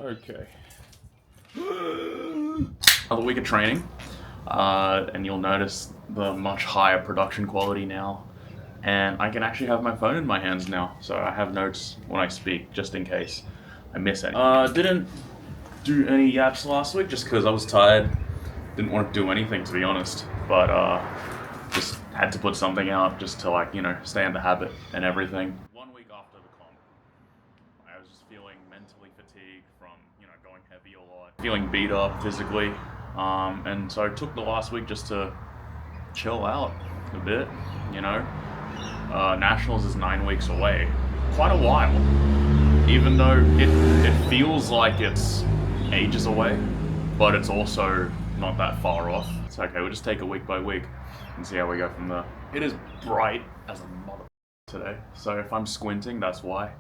Okay. Another week of training, and you'll notice the much higher production quality now. And I can actually have my phone in my hands now, so I have notes when I speak, just in case I miss any. Didn't do any yaps last week just because I was tired. Didn't want to do anything, to be honest. But just had to put something out just to stay in the habit and everything. 1 week after the comp, I was just feeling mentally fatigued from going heavy a lot, feeling beat up physically, and so I took the last week just to chill out a bit. Nationals is 9 weeks away, quite a while. Even though it feels like it's ages away, but it's also not that far off. It's okay. We'll just take it week by week and see how we go from there. It is bright as a mother today, so if I'm squinting, that's why.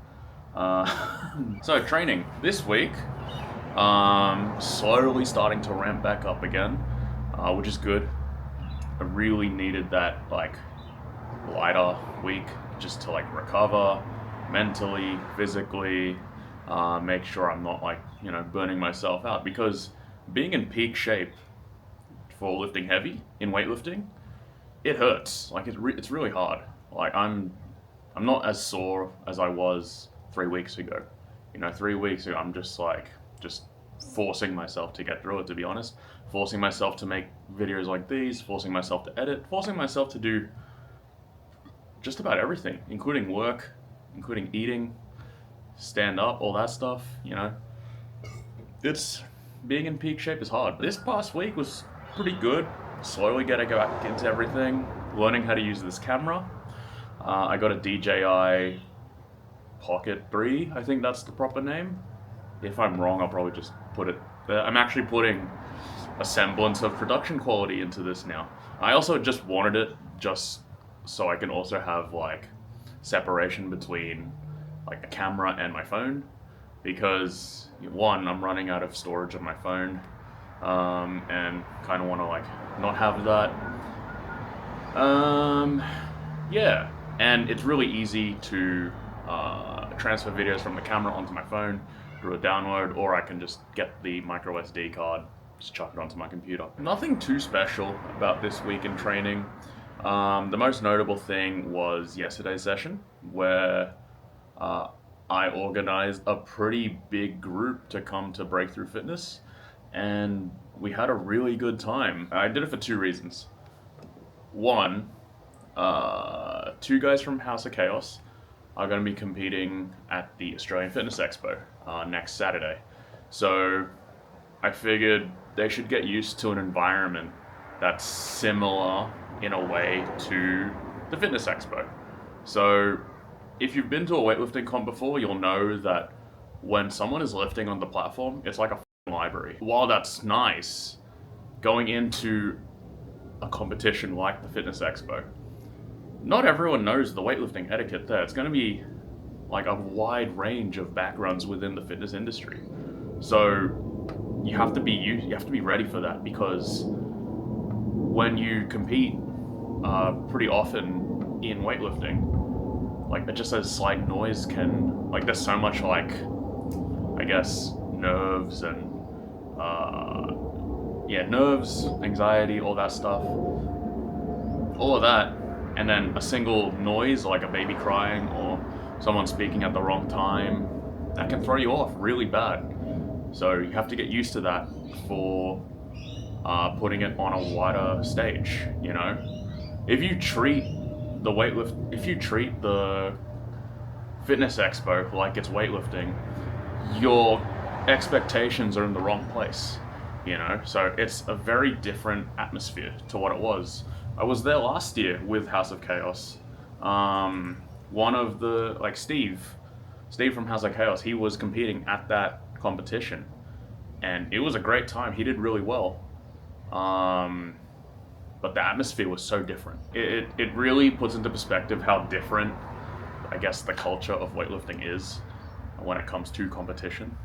So training this week, slowly starting to ramp back up again, which is good. I really needed that lighter week just to recover mentally, physically, make sure I'm not burning myself out, because being in peak shape for lifting heavy in weightlifting, it hurts. It's really hard. I'm not as sore as I was 3 weeks ago. 3 weeks ago I'm just forcing myself to get through it, to be honest. Forcing myself to make videos like these, forcing myself to edit, forcing myself to do just about everything, including work, including eating, stand up, all that stuff. It's being in peak shape is hard. This past week was pretty good. Slowly getting back into everything, learning how to use this camera. I got a DJI Pocket 3, I think that's the proper name. If I'm wrong, I'll probably just put it there. I'm actually putting a semblance of production quality into this now. I also just wanted it just so I can also have separation between a camera and my phone, because one, I'm running out of storage on my phone, and kind of want to not have that. Yeah, and it's really easy to transfer videos from the camera onto my phone through a download, or I can just get the micro SD card, just chuck it onto my computer. Nothing too special about this week in training. The most notable thing was yesterday's session, where I organized a pretty big group to come to Breakthrough Fitness, and we had a really good time. I did it for two reasons. One, two guys from House of Chaos are going to be competing at the Australian Fitness Expo next Saturday. So I figured they should get used to an environment that's similar in a way to the Fitness Expo. So if you've been to a weightlifting comp before, you'll know that when someone is lifting on the platform, it's like a library. While that's nice, going into a competition like the Fitness Expo, not everyone knows the weightlifting etiquette there. It's going to be a wide range of backgrounds within the fitness industry. So you have to be ready for that, because when you compete pretty often in weightlifting, just a slight noise can, there's so much I guess nerves and nerves, anxiety, all that stuff, all of that, and then a single noise like a baby crying or someone speaking at the wrong time, that can throw you off really bad. So you have to get used to that for putting it on a wider stage. If you treat the Fitness Expo like it's weightlifting, your expectations are in the wrong place. So it's a very different atmosphere to what it was. I was there last year with House of Chaos. One of the Steve from House of Chaos, he was competing at that competition, and it was a great time. He did really well. But the atmosphere was so different. It really puts into perspective how different, I guess, the culture of weightlifting is when it comes to competition.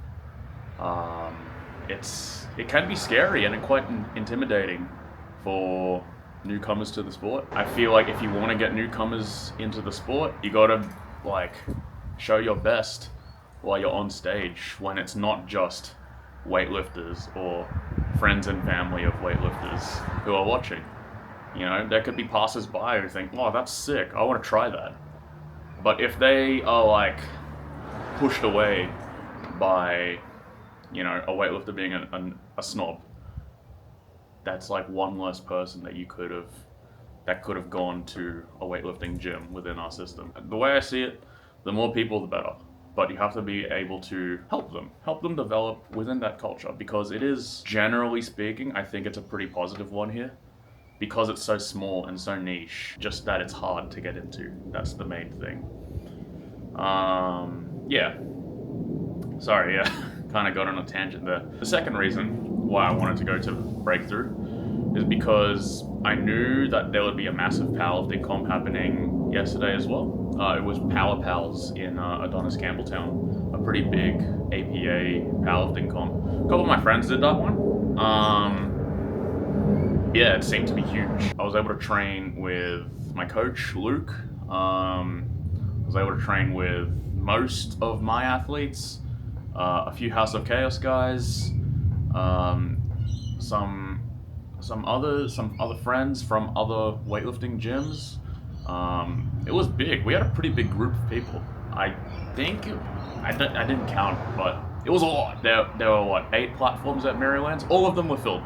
It can be scary and quite intimidating for newcomers to the sport. I feel like if you want to get newcomers into the sport, you gotta show your best while you're on stage when it's not just weightlifters or friends and family of weightlifters who are watching. You know, there could be passers-by who think, "Oh, that's sick. I want to try that." But if they are like pushed away by, you know, a weightlifter being a snob, that's like one less person that could have gone to a weightlifting gym within our system. The way I see it, the more people, the better. But you have to be able to help them develop within that culture, because it is, generally speaking, I think it's a pretty positive one here, because it's so small and so niche, just that it's hard to get into. That's the main thing. Yeah. Sorry, yeah, kind of got on a tangent there. The second reason why I wanted to go to Breakthrough is because I knew that there would be a massive powerlifting comp happening yesterday as well. It was Power Pals in Adonis Campbelltown, a pretty big APA powerlifting comp. A couple of my friends did that one. Yeah, it seemed to be huge. I was able to train with my coach, Luke. I was able to train with most of my athletes, a few House of Chaos guys, some other friends from other weightlifting gyms. It was big. We had a pretty big group of people. I think I didn't count, but it was a lot. There were what, 8 platforms at Maryland's. All of them were filled,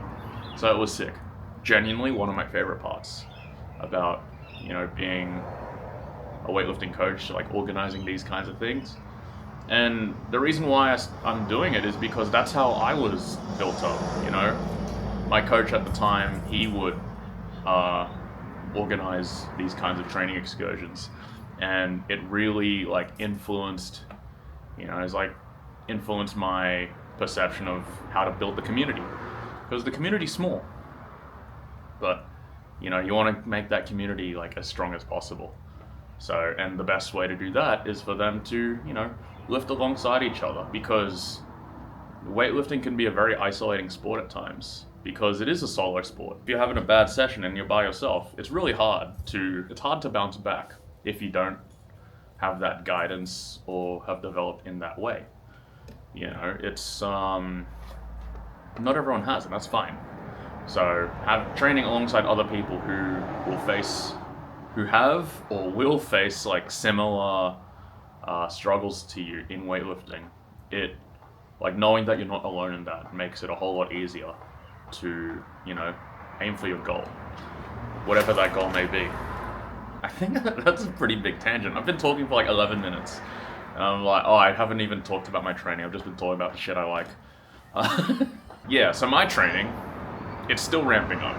so it was sick. Genuinely one of my favorite parts about, you know, being a weightlifting coach, like organizing these kinds of things. And the reason why I'm doing it is because that's how I was built up, you know. My coach at the time, he would organize these kinds of training excursions, and it really like influenced my perception of how to build the community, because the community's small, but you know, you want to make that community like as strong as possible. So, and the best way to do that is for them to, you know, lift alongside each other, because weightlifting can be a very isolating sport at times, because it is a solo sport. If you're having a bad session and you're by yourself, it's really hard to bounce back if you don't have that guidance or have developed in that way. You know, it's not everyone has, and that's fine. So training alongside other people who have or will face like similar struggles to you in weightlifting, it, like, knowing that you're not alone in that makes it a whole lot easier to, you know, aim for your goal, whatever that goal may be. I think that's a pretty big tangent. I've been talking for like 11 minutes. And I'm like, oh, I haven't even talked about my training. I've just been talking about the shit I like. Yeah, so my training, it's still ramping up.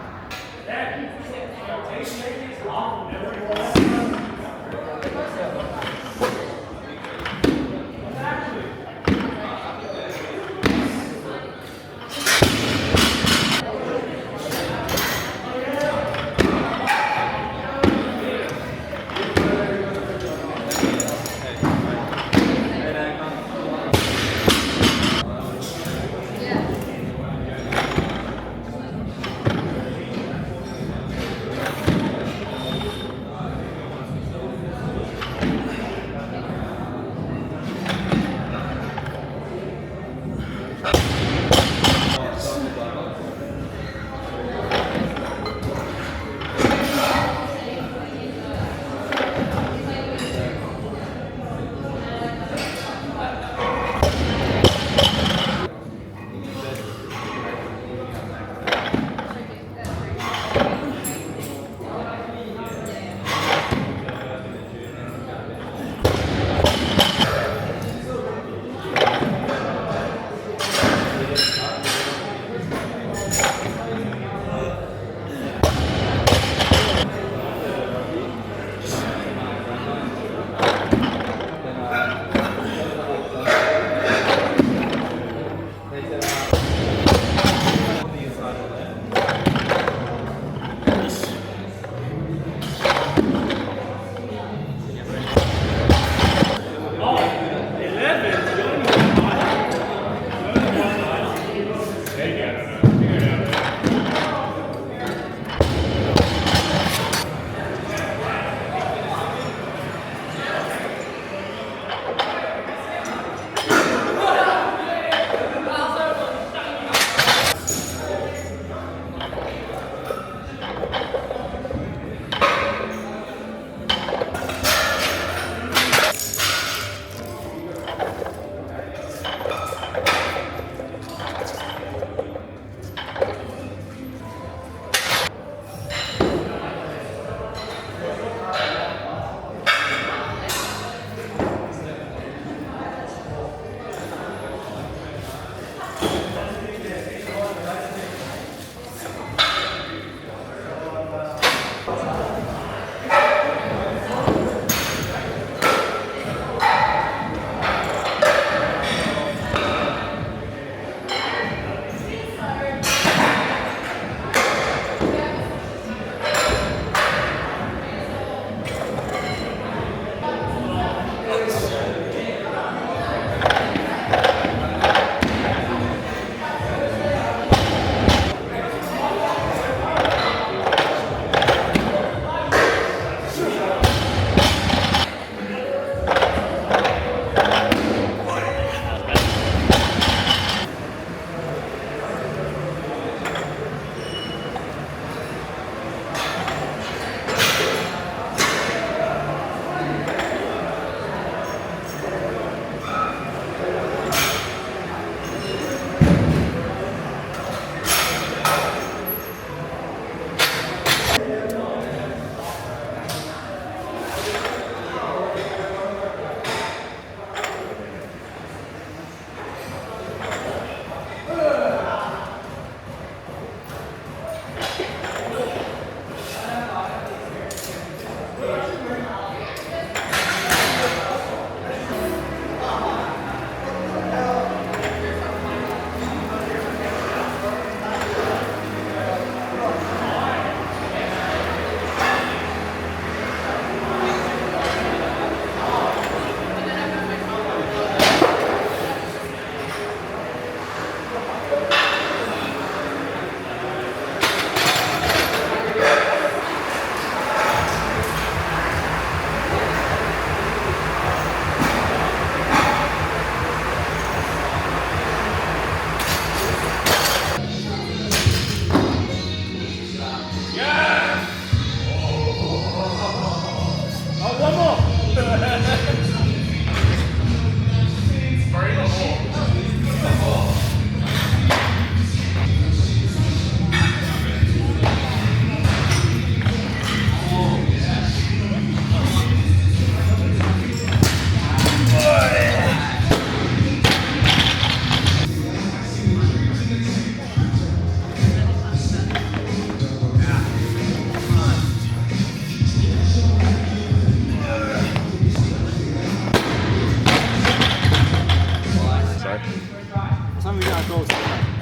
some reason I thought it was sooner than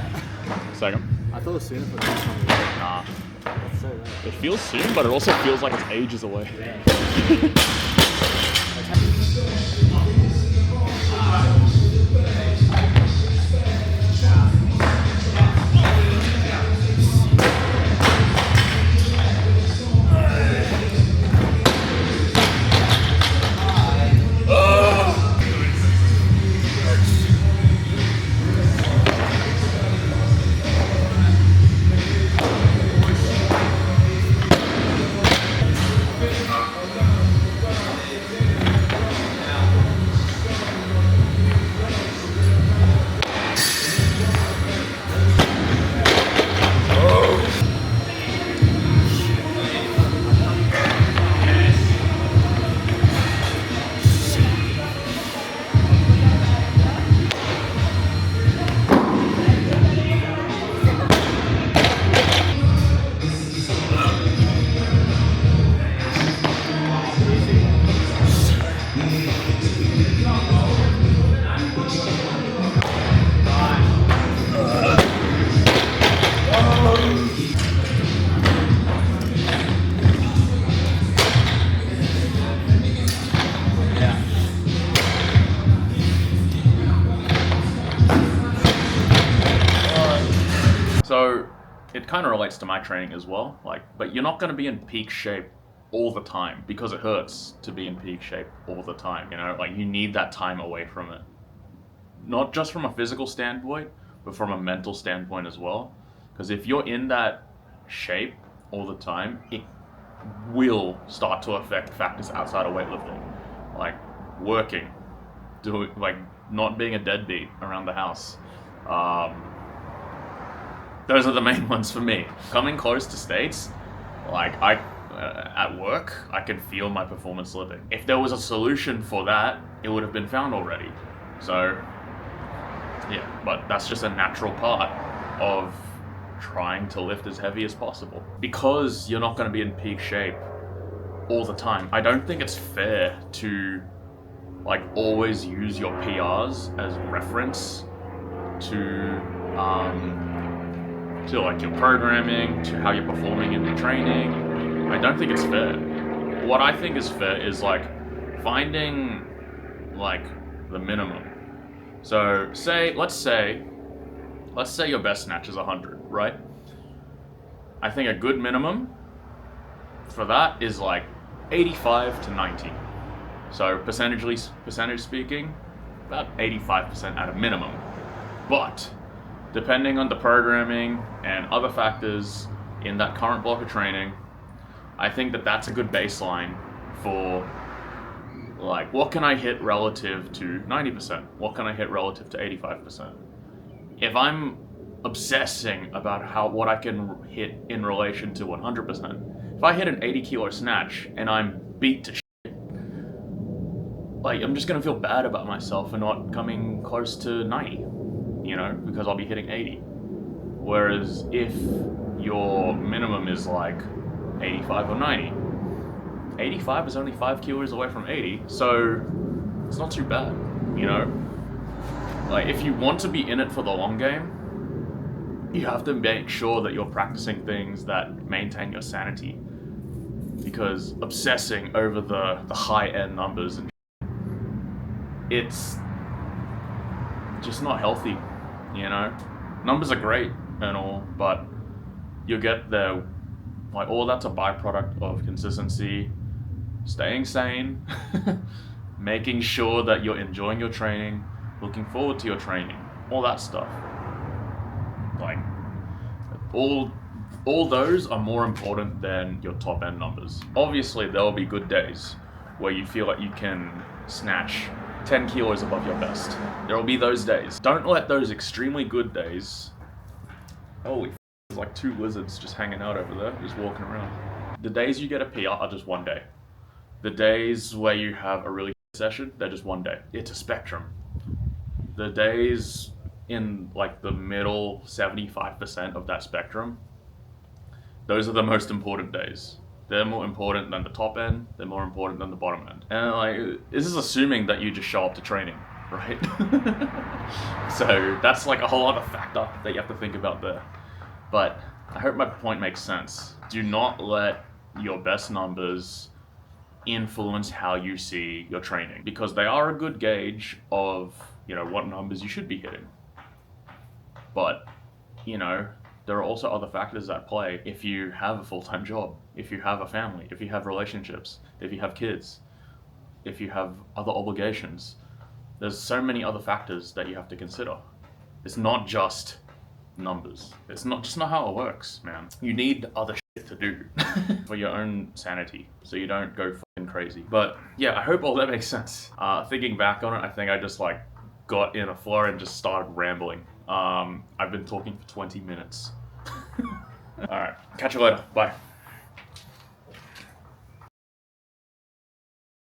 that. Second. I thought it was sooner for that some reason. Nah. That's so late. It feels soon, but it also feels like it's ages away. So it kind of relates to my training as well. But you're not going to be in peak shape all the time because it hurts to be in peak shape all the time. You need that time away from it. Not just from a physical standpoint, but from a mental standpoint as well. Because if you're in that shape all the time, it will start to affect factors outside of weightlifting, like working, not being a deadbeat around the house. Those are the main ones for me. Coming close to states, at work, I can feel my performance slipping. If there was a solution for that, it would have been found already. So, yeah, but that's just a natural part of trying to lift as heavy as possible. Because you're not going to be in peak shape all the time, I don't think it's fair to always use your PRs as reference to your programming, to how you're performing in the training. I don't think it's fair. What I think is fair is finding the minimum. So let's say your best snatch is 100, right? I think a good minimum for that is 85 to 90. So percentage speaking, about 85% at a minimum. But depending on the programming and other factors in that current block of training, I think that that's a good baseline for what can I hit relative to 90%? What can I hit relative to 85%? If I'm obsessing about what I can hit in relation to 100%, if I hit an 80 kilo snatch and I'm beat to shit, I'm just gonna feel bad about myself for not coming close to 90. Because I'll be hitting 80. Whereas if your minimum is 85 or 90, 85 is only 5 kilos away from 80, so it's not too bad, if you want to be in it for the long game, you have to make sure that you're practicing things that maintain your sanity. Because obsessing over the high-end numbers, it's just not healthy. Numbers are great and all, but you get there, all that's a byproduct of consistency, staying sane, making sure that you're enjoying your training, looking forward to your training, all that stuff. All those are more important than your top end numbers. Obviously, there will be good days where you feel like you can snatch 10 kilos above your best. There will be those days. Don't let those extremely good days... Holy f***, there's 2 lizards just hanging out over there, just walking around. The days you get a PR are just one day. The days where you have a really session, they're just one day. It's a spectrum. The days in the middle 75% of that spectrum, those are the most important days. They're more important than the top end, they're more important than the bottom end. And this is assuming that you just show up to training, right? So that's like a whole other factor that you have to think about there. But I hope my point makes sense. Do not let your best numbers influence how you see your training, because they are a good gauge of, what numbers you should be hitting. But, there are also other factors at play. If you have a full-time job, if you have a family, if you have relationships, if you have kids, if you have other obligations, there's so many other factors that you have to consider. It's not just numbers. It's not how it works, man. You need other shit to do for your own sanity, so you don't go fucking crazy. But yeah, I hope all that makes sense. Thinking back on it, I think I just got in a flow and just started rambling. I've been talking for 20 minutes. All right, catch you later. Bye.